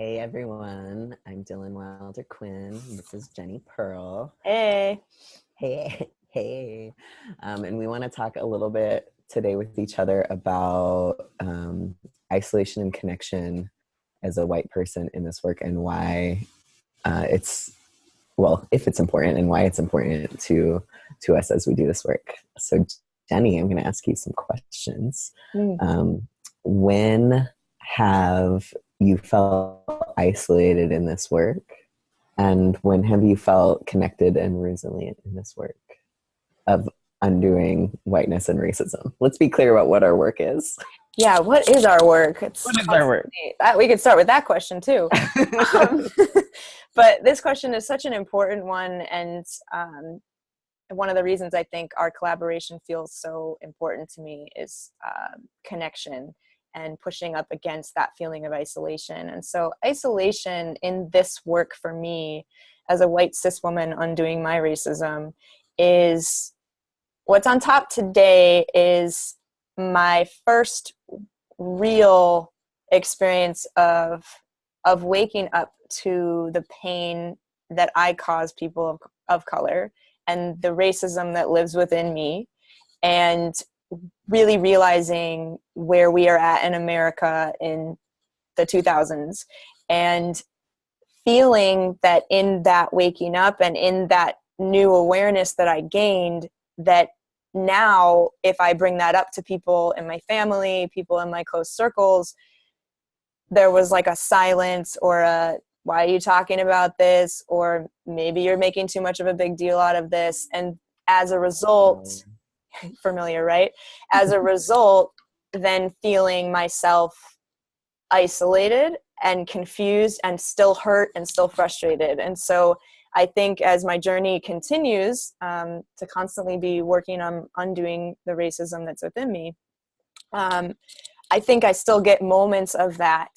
Hey everyone, I'm Dylan Wilder Quinn. This is Jennie Pearl. Hey. Hey, hey. And we want to talk a little bit today with each other about isolation and connection as a white person in this work and why if it's important and why it's important to us as we do this work. So Jennie, I'm going to ask you some questions. When have you felt isolated in this work? And when have you felt connected and resilient in this work of undoing whiteness and racism? Let's be clear about what our work is. Yeah, what is our work? What is our work? We could start with that question too. But this question is such an important one, and one of the reasons I think our collaboration feels so important to me is connection and pushing up against that feeling of isolation. And so isolation in this work for me as a white cis woman undoing my racism is what's on top today is my first real experience of waking up to the pain that I cause people of color and the racism that lives within me, and really realizing where we are at in America in the 2000s, and feeling that in that waking up and in that new awareness that I gained, that now if I bring that up to people in my family, people in my close circles, there was like a silence or a, why are you talking about this? Or maybe you're making too much of a big deal out of this. And as a result, familiar, right? As a result, then feeling myself isolated and confused and still hurt and still frustrated. And so I think as my journey continues to constantly be working on undoing the racism that's within me, I think I still get moments of that.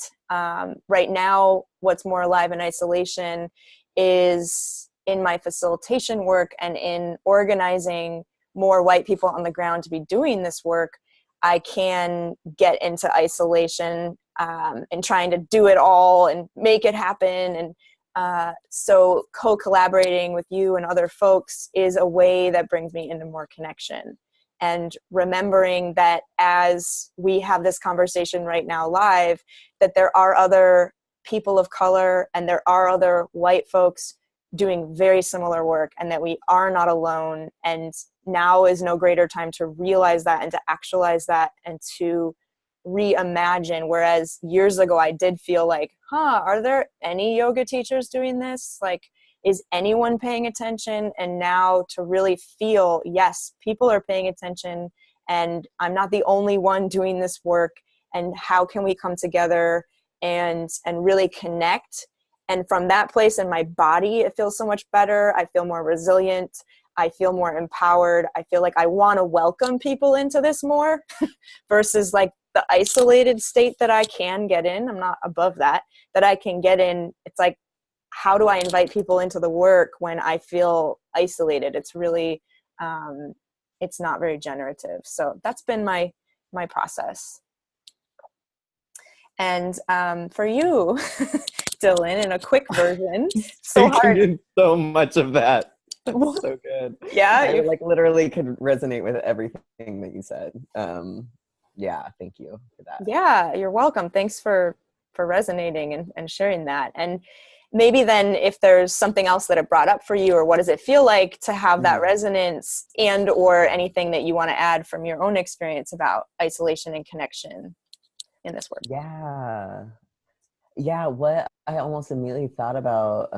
Right now, what's more alive in isolation is in my facilitation work and in organizing more white people on the ground to be doing this work. I can get into isolation and trying to do it all and make it happen. And so co-collaborating with you and other folks is a way that brings me into more connection. And remembering that as we have this conversation right now live, that there are other people of color and there are other white folks doing very similar work, and that we are not alone. And now is no greater time to realize that and to actualize that and to reimagine. Whereas years ago, I did feel like, are there any yoga teachers doing this? Like, is anyone paying attention? And now to really feel, yes, people are paying attention and I'm not the only one doing this work. And how can we come together and really connect? And from that place in my body, it feels so much better. I feel more resilient. I feel more empowered. I feel like I want to welcome people into this more versus like the isolated state that I can get in. I'm not above that I can get in. It's like, how do I invite people into the work when I feel isolated? It's really, it's not very generative. So that's been my process. And for you, Dylan, in a quick version, so hard. You did so much of that. That's so good. Yeah, I like literally could resonate with everything that you said. Yeah, thank you for that. Yeah, you're welcome. Thanks for resonating and sharing that. And maybe then if there's something else that it brought up for you, or what does it feel like to have that resonance, and or anything that you want to add from your own experience about isolation and connection in this work. Yeah, what I almost immediately thought about,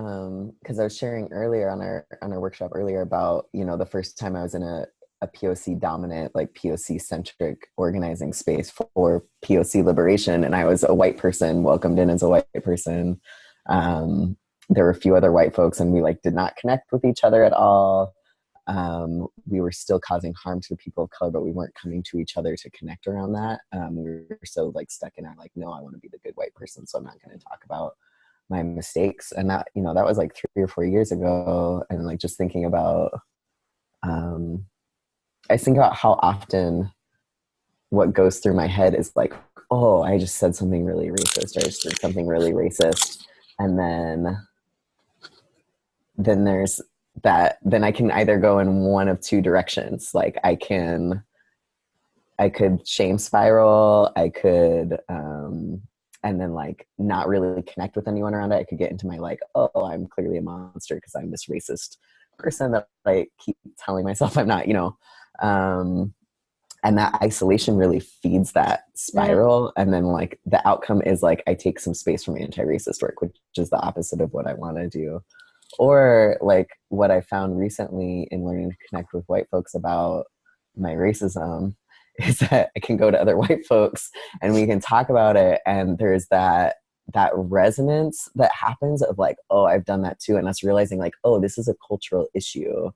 because I was sharing earlier on our workshop earlier about, the first time I was in a POC dominant, like POC centric organizing space for POC liberation, and I was a white person welcomed in as a white person. There were a few other white folks, and we like did not connect with each other at all. We were still causing harm to the people of color, but we weren't coming to each other to connect around that. We were so like stuck in our like, no, I want to be the good white person, so I'm not going to talk about my mistakes. And that, that was like 3 or 4 years ago. And like just thinking about, I think about how often what goes through my head is like, oh, I just said something really racist, or I just did something really racist. And then there's that, then I can either go in one of two directions. Like I could shame spiral, I could, and then like not really connect with anyone around it. I could get into my like, oh, I'm clearly a monster because I'm this racist person that I keep telling myself I'm not, and that isolation really feeds that spiral. And then like the outcome is like I take some space from anti-racist work, which is the opposite of what I want to do. Or like what I found recently in learning to connect with white folks about my racism is that I can go to other white folks and we can talk about it, and there's that resonance that happens of like, oh, I've done that too, and us realizing like, oh, this is a cultural issue.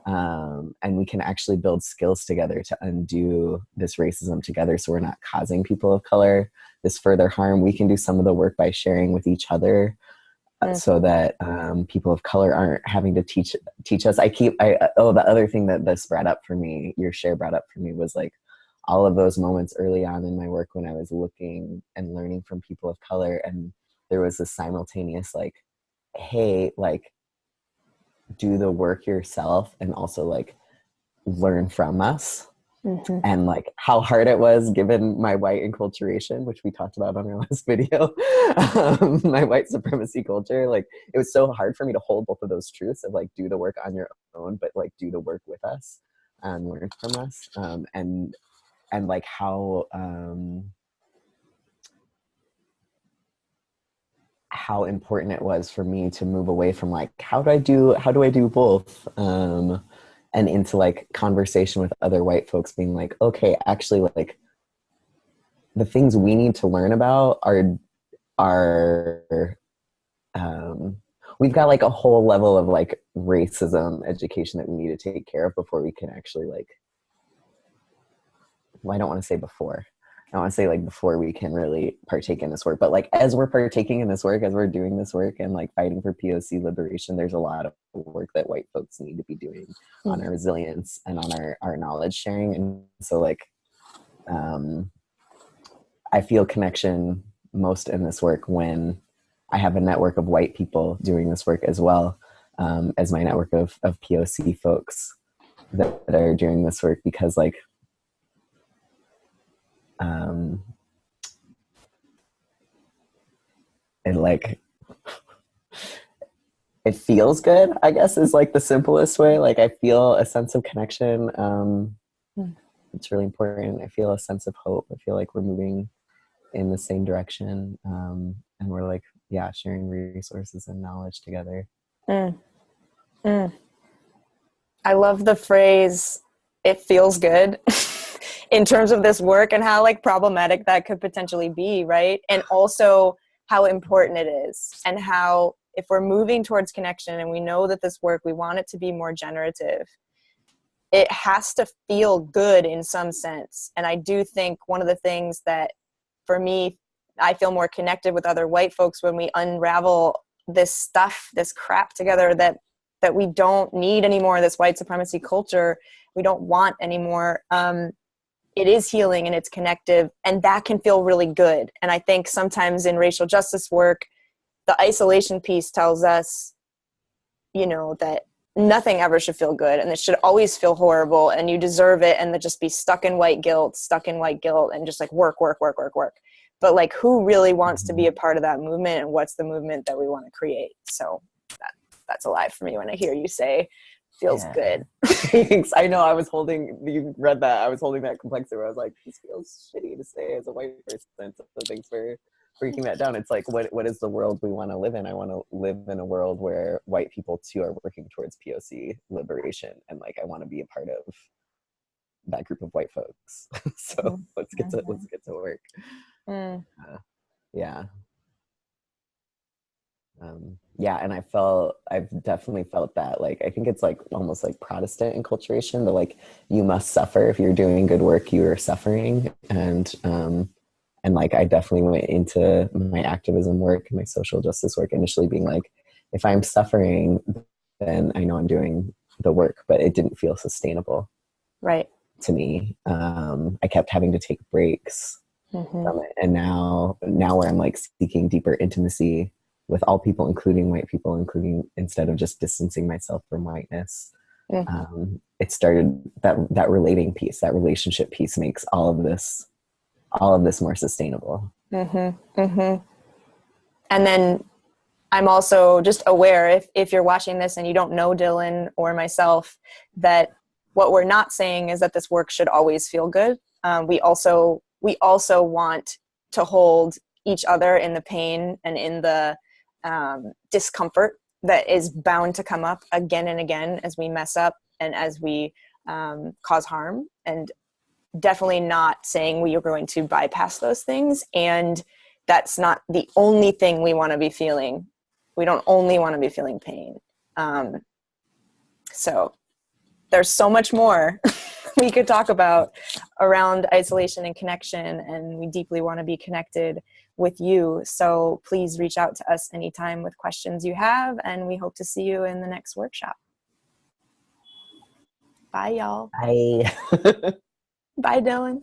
And we can actually build skills together to undo this racism together, so we're not causing people of color this further harm. We can do some of the work by sharing with each other, so that people of color aren't having to teach us. The other thing that this brought up for me, your share brought up for me, was like all of those moments early on in my work when I was looking and learning from people of color, and there was this simultaneous like, hey, like do the work yourself and also like learn from us. And like how hard it was given my white enculturation, which we talked about on our last video, my white supremacy culture. Like it was so hard for me to hold both of those truths of like do the work on your own, but like do the work with us and learn from us. And like how important it was for me to move away from like how do I do both, and into like conversation with other white folks being like, okay, actually like the things we need to learn about are we've got like a whole level of like racism education that we need to take care of before we can actually like, well, I don't want to say before. I want to say like before we can really partake in this work, but like as we're partaking in this work, as we're doing this work and like fighting for POC liberation, there's a lot of work that white folks need to be doing on our resilience and on our knowledge sharing. And so like, I feel connection most in this work when I have a network of white people doing this work as well, as my network of POC folks that are doing this work, because like, it like it feels good, I guess, is like the simplest way. Like I feel a sense of connection. It's really important. I feel a sense of hope. I feel like we're moving in the same direction, and we're like, yeah, sharing resources and knowledge together. I love the phrase, it feels good. In terms of this work and how like problematic that could potentially be, right? And also how important it is, and how if we're moving towards connection and we know that this work, we want it to be more generative, it has to feel good in some sense. And I do think one of the things that for me, I feel more connected with other white folks when we unravel this stuff, this crap together that we don't need anymore, this white supremacy culture we don't want anymore. It is healing and it's connective, and that can feel really good. And I think sometimes in racial justice work, the isolation piece tells us, that nothing ever should feel good, and it should always feel horrible, and you deserve it, and to just be stuck in white guilt, and just like work. But like, who really wants to be a part of that movement, and what's the movement that we want to create? So that's alive for me when I hear you say feels good. Thanks. I know you read that. I was holding that complexity where I was like, this feels shitty to say as a white person. So thanks for breaking that down. It's like, what is the world we want to live in? I want to live in a world where white people too are working towards POC liberation. And like, I want to be a part of that group of white folks. So let's get to work. Yeah. And I've definitely felt that, like, I think it's like almost like Protestant enculturation, but like you must suffer if you're doing good work, you are suffering. And like, I definitely went into my activism work, my social justice work initially being like, if I'm suffering, then I know I'm doing the work, but it didn't feel sustainable. Right. To me. I kept having to take breaks Mm-hmm. from it. And now where I'm like seeking deeper intimacy with all people, including white people, including instead of just distancing myself from whiteness. Mm-hmm. It started that relating piece, that relationship piece makes all of this more sustainable. Mm-hmm. Mm-hmm. And then I'm also just aware, if you're watching this and you don't know Dylan or myself, that what we're not saying is that this work should always feel good. We also want to hold each other in the pain and in the discomfort that is bound to come up again and again as we mess up and as we cause harm. And definitely not saying we are going to bypass those things. And that's not the only thing we want to be feeling. We don't only want to be feeling pain. So there's so much more we could talk about around isolation and connection, and we deeply want to be connected with you. So please reach out to us anytime with questions you have, and we hope to see you in the next workshop. Bye, y'all. I Bye, Dylan.